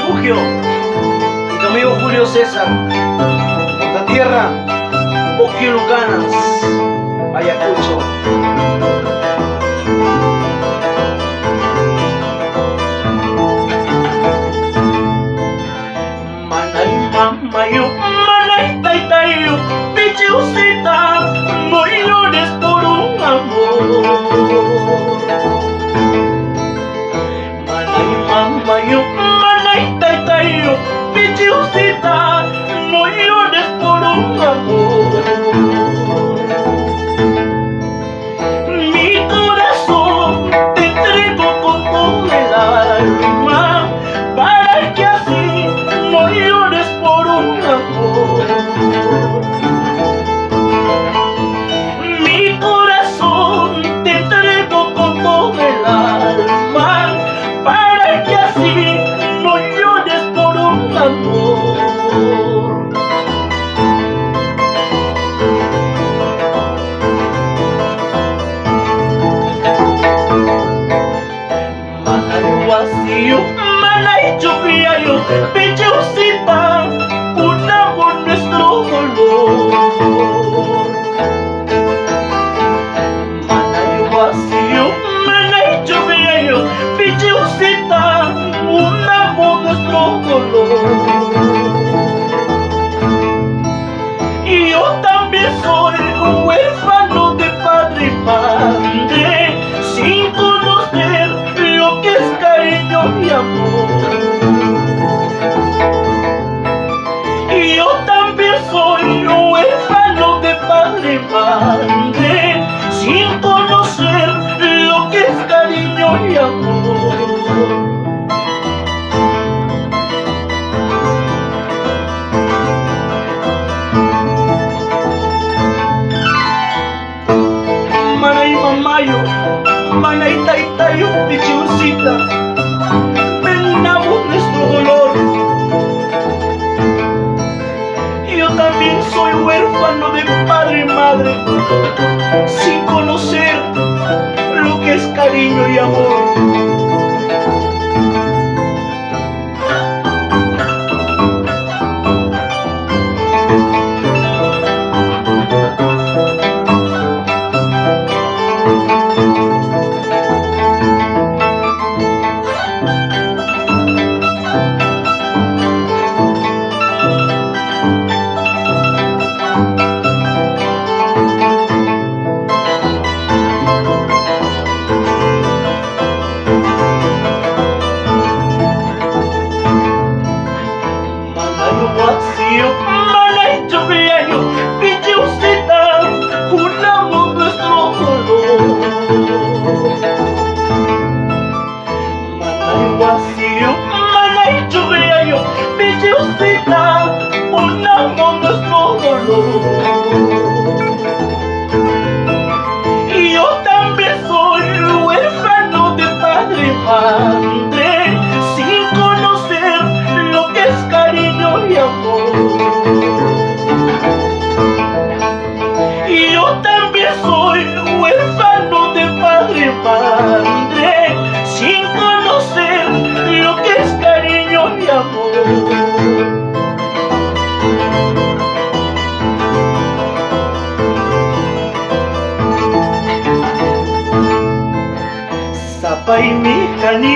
refugio. Y tu amigo Julio César, Punta Tierra, Lucanas, Ayacucho. Manay mamayo, manay taytayo, pichiusita, no llores por un amor. Manay mamayo, manay taytayo, pichiusita, no llores por un amor. Mi corazón te entrego con todo el alma, para que así no llores por un amor. Mi corazón te entrego con todo el alma, para que así no llores por un amor. Manay vacío, manay chupiayo, pichiusita, unamos nuestro dolor. Manay vacío, manay chupiayo, pichiusita, unamos nuestro dolor. Y yo también soy un huérfano de padre y madre, sin conocer lo que es cariño y amor. Y yo también soy un huérfano de padre y madre, sin conocer lo que es cariño y amor. Manay mamayo, manay taytayo, pichiusita, venamos nuestro dolor. Yo también soy huérfano de padre y madre, sin conocer lo que es cariño y amor. Vacío, manay chupiayo, pichiusita, unamos nuestro dolor. Manay vacío, manay chupiayo, pichiusita, unamos nuestro dolor. Y yo también soy huérfano de padre y madre, sin conocer lo que es cariño y amor. Y yo también soy huérfano de padre y madre, sin conocer lo que es cariño y amor. Sapay mi cani